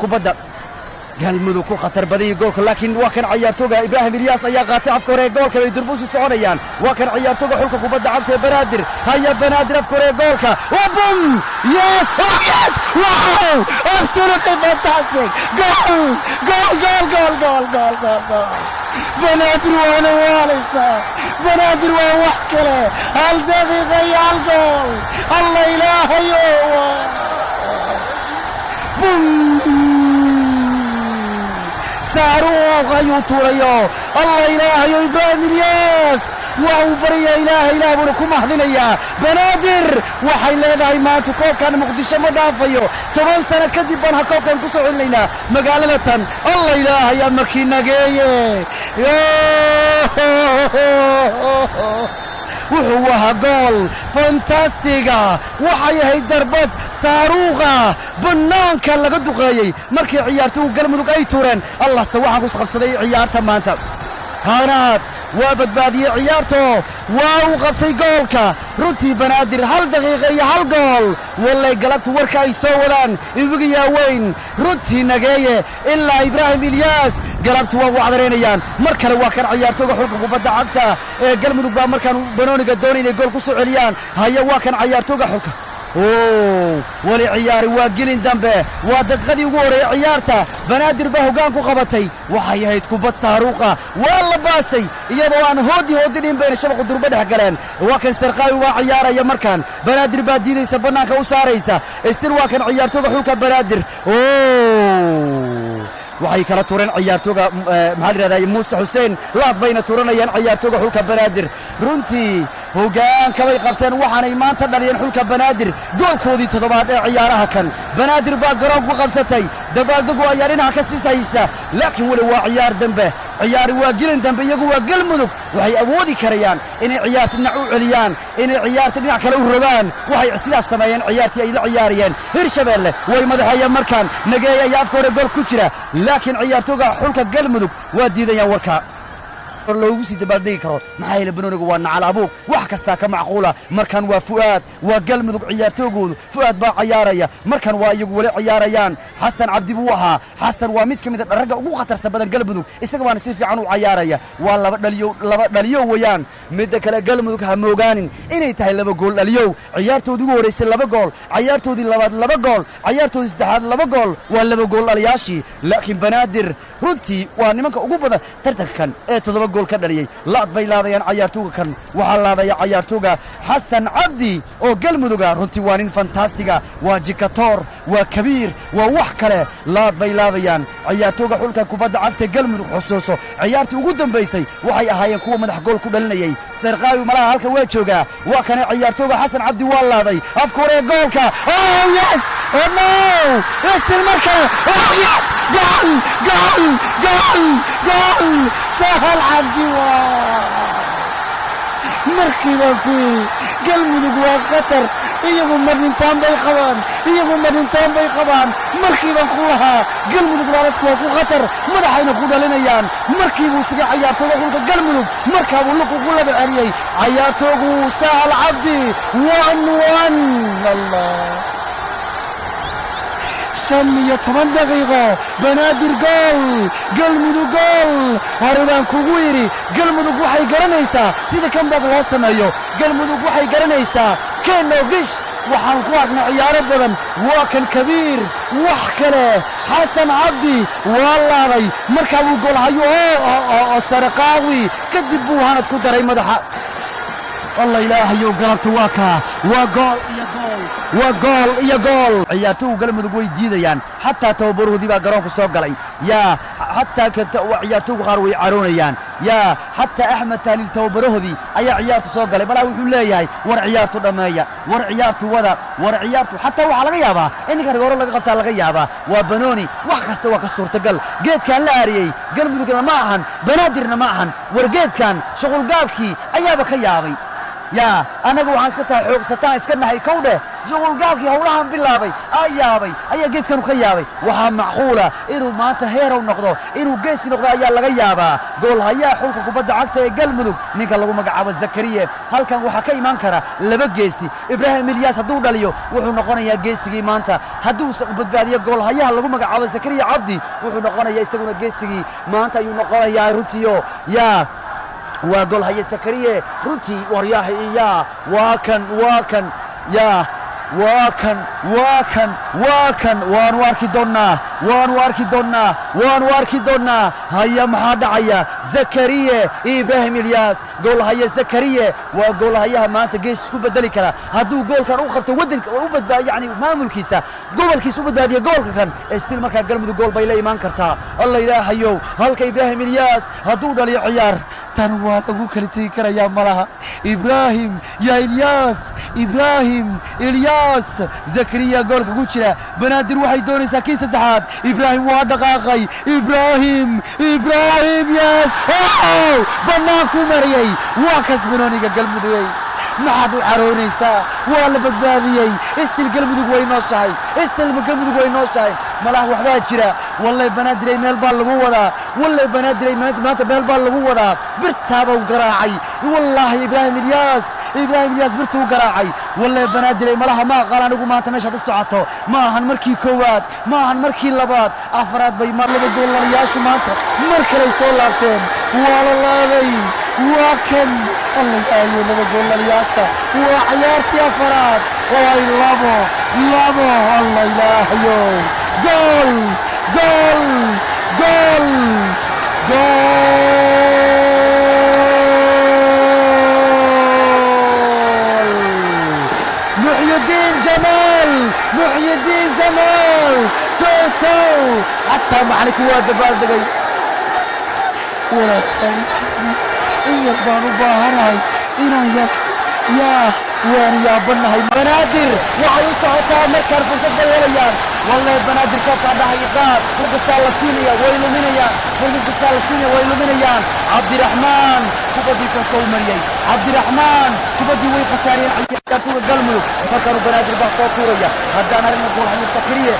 kubadda galmudug ku khatar badiyay goolka laakiin waa kan ciyaartooga Ibrahim Ilyas ayaa qaatay afka hore goolka ay durbuusi soconayaan waa kan ciyaartooga xulka kubadda cagta ee Banaadir haya Banaadir afka hore goolka bum yes oh yes wow absolutely fantastic goal Banaadir waana waalaysa Banaadir waa wax kale hal daqiiqo iyo hal gool Allah ilaahayo bum صاروخ يطوريو الله إلهي إبراهيم إلياس وهو بريا إله ونكم أهدنيا بنادر وحي لدهي ما تكون كان مقدشة مضافيو 8 سنة كدب بانها كوكان كسوع لنا مقالة الله إلهي يا مكينة جاية وهو جول فانتاستيكا وحي هي ضربات صاروخة بنانكا لغا دقايي markii ciyaartu galmudug ay tuureen Allah sawaxa ku qabsaday ciyaarta maanta haanaad waa badbaadiyay ciyaarto waa uu qabtay goolka runtii Banaadir hal daqiiqo iyo hal gool wallahi galabtu warka ay soo wadaan iyaga yaaweyn runtii nageeye ilaa Ibrahim Ilyas galabtu waa wacdareynayaan mar kale waa kan ciyaartooga xulka kubadda cagta ee galmudug baa markaan banooniga doonay inay gool ku soo celiyaan haya waa kan ciyaartooga xulka ولي عياري واقلين دنبه ودقدي ووري عيارته بنادر بهوغان كو قبتي waxay ahayd kubad saaruuqa wala baasay iyadoo aan hoodin been shabaq durba dhex galeen waa kan sarqaawi waa ciyaaraya markaan Banaadir baa diidaysa banaanka u saaraysa istir waa kan ciyaartooga xulka Banaadir waxay kala tuureen ciyaartooga maxaa yiraahdaa Muuse Xuseen laad bayna tuuranayaan ciyaartooga xulka Banaadir runtii hoggaan kabay qabteen waxaanay maanta dhaliyeen xulka Banaadir goolkoodii toddobaad ee ciyaaraha kan Banaadir baa garoonka ku qabsatay dabaaldagu ayaa dhinaca ka siisaysa laakiin wali waa ciyaar dambe ciyaari waa gelin dambe iyagu waa galmudug waxay awoodi karayaan inay ciyaarta dhinac u celiyaan inay ciyaarta dhinac kale u rogaan waxay sidaas sameeyeen ciyaartii ay la ciyaariyeen Hirshabeelle way madaxayeen markaan nageey ayaa afka hore gool ku jira laakiin ciyaartooga xulka galmudug waa diidayaan warka loogu sii dabaaldegi karo maxaa yeelay banoonigu waa nacal abuug wax kasta ka macquula markan waa Fuad waa galmudug ciyaartoogoodu Fuad baa ciyaaraya markan waa iyagu wali ciyaarayaan Xasan Cabdi buu ahaa Xasan waa mid kamid ah ragga ugu khatarsan badan galmudug isaga baan si fiican u ciyaaraya waa laba dhaliyo wayaan mid kale galmudug ha moogaanin inay tahay laba gool dhaliyo ciyaartoodii ugu horeysay laba gool ciyaartoodii labaad laba gool ciyaartoodii saddexaad laba gool waa laba gool dhaliyaashii laakiin Banaadir runtii waa nimanka ugu badan tartankan ee 7 gool ka dhaliyay laad bay laadayaan ciyaartooga kan waxa laadaya ciyaartooga Xasan Cabdi oo galmuduga runtii waa nin fantastiga waa jikator waa kabiir waa wax kale laad bay laadayaan ciyaartooga xulka kubadda cagta galmudug xusuuso ciyaartii ugu dambeysay waxay ahaayeen kuwa madax gool ku dhalinayay sarqaawi malaha halka waa jooga waa kana ciyaartooga Xasan Cabdi waa laaday afka hore goolka oh yes oh no istil marka oh yes goal سهل عبدي مركبا في galmudug waa qatar iyagu madintaan bay qabaan markiiban ku lahaa galmudug laaladku waa ku qatar madaxayna ku dhalinayaan markiibuu isaga ciyaartooga xulka galmudug markaabuu luq ugu laba celiyey ciyaartoogu Sahal Cabdi 1-1 Allah 15 دقيقة بنادر جول galmudug gool horibaan kugu yiri galmudug waxay garanaysaa sida kan bad loo sameeyo galmudug waxay garanaysaa keeno gish waxaan ku aragnaa ciyaaro badan waa kan kabiir wax kale Xasan Cabdi wallaahi markaa uu gool hayo oo sarqaawi kadib buu hanad ku daray madaxa الله إلهي وقلبت واكا وجول عيارتو قلمدو way diidayaan hatta tababaruhudi baa garoonka soo galay yaa hatta ciyaartu qaar way caroonayaan yaa hatta Ahmed Talil tababaruhudi ayaa ciyaartu soo galay balaa wuxuu leeyahay war ciyaartu dhameeya war ciyaartu wada war ciyaartu hatta waxa laga yaabaa in garoon laga qabtaa laga yaabaa waa banooni wax kasta waa ka suurtagal geedkan la aariyay galmudugna ma ahan banaadirna ma ahan war geedkan shaqul gaabkii ayaaba ka yaabay yaa annaga waxaan iska tahay xoogsataan iska nahay kow dheh jugulgaalkii howlahan bilaabay yaabay ayaa geedkanu ka yaabay waxaa macquula inuu maanta heerow noqdo inuu geesi noqdo ayaa laga yaabaa goolhayaha xulka kubadda cagta ee galmudug ninka lagu magacaabo zakariye halkan waxaa ka imaan kara laba geesi ibraahim ilyaas hadduu dhaliyo wuxuu noqonayaa geesigii maanta hadduu badbaadiyo goolhayaha lagu magacaabo zakariye cabdi wuxuu noqonayaa isaguna geesigii maanta ayuu noqonayaa runtiyo yaa waa goolhaye zakariye runtii waryaaha yaa waa kan yaa waa kan waanu arki doonnaa haya maxaa dhacaya zakariye ibraahim ilyaas goolhaye zakariye waa goolhayaha maanta gees isku bedeli kara hadduu goolkan u qabto waddanka u badbaadiyo yani maamulkiisa gobolkiisa u badbaadiyo gobolka kan stil markaa galmudug gool bay la imaan kartaa alla ilaahayow halka ibraahim ilyaas hadduu dhaliyo ciyaar tan waa lagu kala tegi karayaa malaha ibraahim yaa ibraahim ilyaas zakariya goolka ku jira banaadir waxay doonaysaa kii saddexaad ibraahim waa dhaqaaqay ibraahim yaas bannaankuu mariyey waa kasbanooniga galmudugay maxaad u caroonaysaa waa la badbaadiyey istil galmudug way nooshahay malaha waxbaa jira wallay banaadirey meel baa lagu wadaa maanta meel baa lagu wadaa birtaabau garaacay wallaahi ibraahim ilyaas birtuu garaacay wallay banaadirey malaha ma aqaan anigu maanta meeshaad u socoto ma ahan markii koowaad ma ahan markii labaad afraad bay laba goolalayaashu maanta mar kaley soo laabteen waa la laabay waa kan allaayo laba goolalayaasha waa ciyaartii afaraad oo ay labo alla ilaahayo gool محي الدين جمال توتو حتى معلك واد باردقي ولا إن يربانو باهراي إنا يا وين يا بنهاي بنادر وحي صوتها مركر فرصة يليان والله بنادر كوكا دهيقات فرصة الصينية ويلومينيا فرصة الصينية ويلومينيا عبد الرحمن كوبدي كوكو مريي عبد الرحمن كوبدي وي خسارين عياتو قلمو فكروا بنادر بصوتوريا هدانا لنقول عن السكرية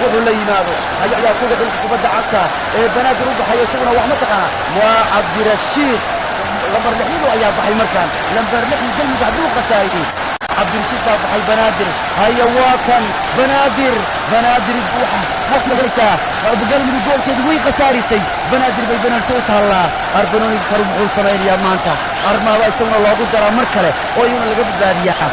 wuxuu la yimaado haya ciyaartooyda dalka kubadda cagta ee banaadir u baxay isaguna wax ma taqaana waa cabdirashiid lambar 6 ayaa baxay markaan lambar 6 galmudug hadduu khasaariyey cabdirashiid baa baxay banaadir haya waa kan banaadir buuxa halkalaysaa galmudug goolkeedu way khasaarisay banaadir bay banaadirta u taallaa arbanooni karu muxuu samaynayaa maanta armaaba isaguna loogu daraa mar kale oo iyuna laga badbaadiyaa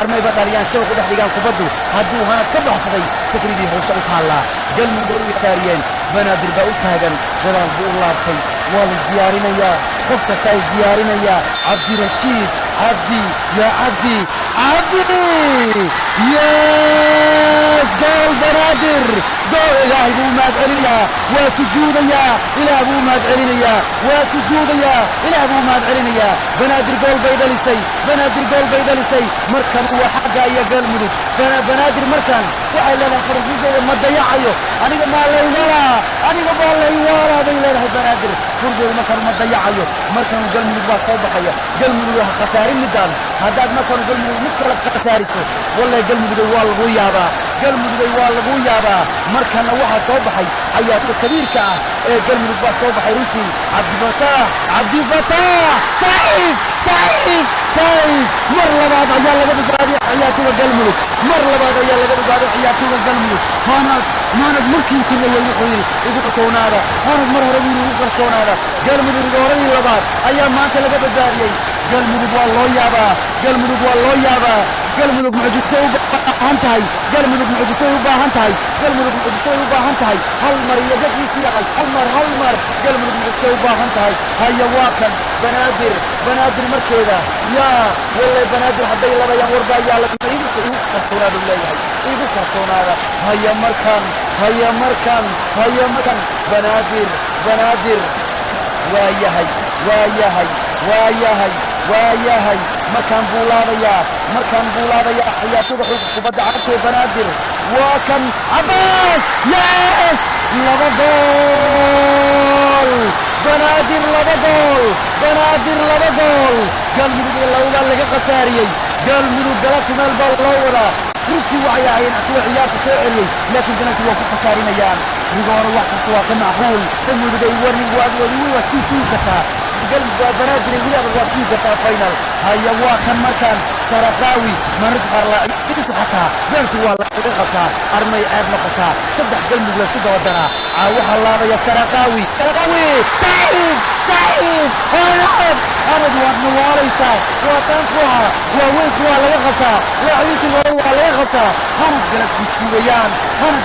armay ba dhaliyaan shabaq u dhex dhigaan kubaddu hadduu hanad ka baxsaday sakridii howsha u taallaa galmudug bay u saariyeen banaadir baa u taagan gadaal buu u laabtay waa la isdiyaarinayaa qof kastaa isdiyaarinayaa cabdirashiid cabdi yes gool banaadir gool ilaahay buu mahad celinayaa waa sujuudayaa ilaah buu mahad celinayaa ilaah buu mahad celinayaa banaadir gool bay dhalisay markan waa xagga iyo galmudug banaadir markan waxay leedahay farqigeeda ma dayacayo aniga maa laywalaa bay leedahay banaadir furdeedu markan ma dayacayo markan galmudug baa soo baxaya galmudug ha khasaarin midaan haddaad markan galmudug mid kale khasaariso wallahi galmudugay waa lagu yaabaa markanna waxaa soo baxay cayaarta kabiirka ah ee galmudug baa soo baxay runtii cabdifataax saciid mar labaad ayaa laga badbaadiyay ciyaartooyda galmudug hanad markii korreeyay wuxuu yidhi igu qarsoonaada hanad mar hore wiil igu qarsoonaada galmudug horadii labaad ayaa maanta laga badbaadiyey galmudug waa loo yaabaa galmudug mucjisay u baahan tahay hal mar iyo dadkiisii dhaqay hal mar galmudug mucjisay u baahan tahay haya waa kan banaadir markeeda yaa wallahi banaadir hadday labayaan warbaa yaa igu qarsoonaada leeyahay igu qarsoonaada haya markan banaadir waa yahay markaan buu laabayaa ciyaartooyda xulka kubadda cagta ee banaadir waa kan cabbaas yes laba gool gool banaadir laba gool banaadir laba gool galmudug iyo lawbaa laga khasaariyey galmudug galabta meel baa loo wadaa runtii waxay ahaayeen kuwa ciyaarta soo celiyey laakiin dananti waa ku khasaarinayaan rigoore wax kasta waa ka macquul galmudug ay waad sii sugi kartaa banaadir ay weli waad sugi kartaa final haya waa kan markaan saraqaawi manad qarlaacintu xataa beertu waa laga qabtaa armay ceeb noqotaa saddex galmudug laysku dabadanaa waxaa laadaya saraqaawi saciid anad waad nawaalaysaa waa taankuha waa weynku waa laga qabtaa waa ciinkii hore waa laga qabtaa hanad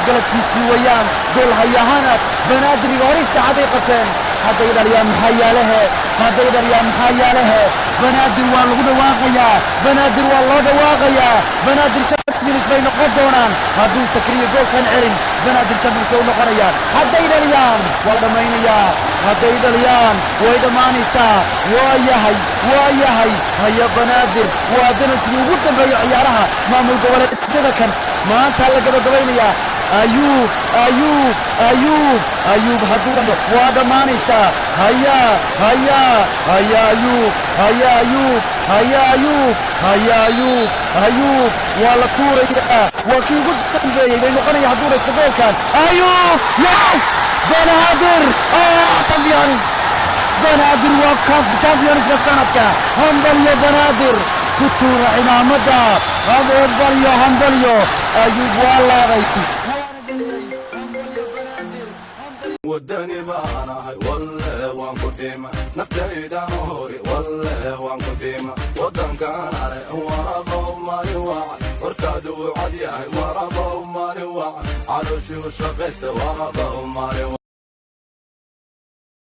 galabtiisii wayaan gool haya hanad banaadiriga hore istaacaday qabteen hadday dhaliyaan maxaa yaalehe banaadir waa lagu dhawaaqayaa banaadir waa loo dhawaaqayaa banaadir champions bay noqon doonaan hadduu sakriyo goolkan celin banaadir champions bay u noqonayaan hadday dhaliyaan waa dhammaynayaa hadday dhaliyaan way dhammaanaysaa waa yahay haya banaadir waa danantii ugu dambeeya ciyaaraha maamul goboleedyada kan maanta la gabagabaynayaa ayuub hadduu waa dhammaanaysaa haya ayuub waa la tuurayaa waa kii ugu dambeeyey bay noqonaya hadduu dhaysto goolkan ayuub yes banaadir banaadir waa championska sanadka hambalyo banaadir ku tuura cimaamada hambalyo ayuub waa laaday وداني باناي والله وان قديمة نفتيدا نوري والله وان قديمة ودان كان علي ورابو مالي واعي وركادو عدياي ورابو مالي واعي عروشي وشقيس ورابو مالي واعي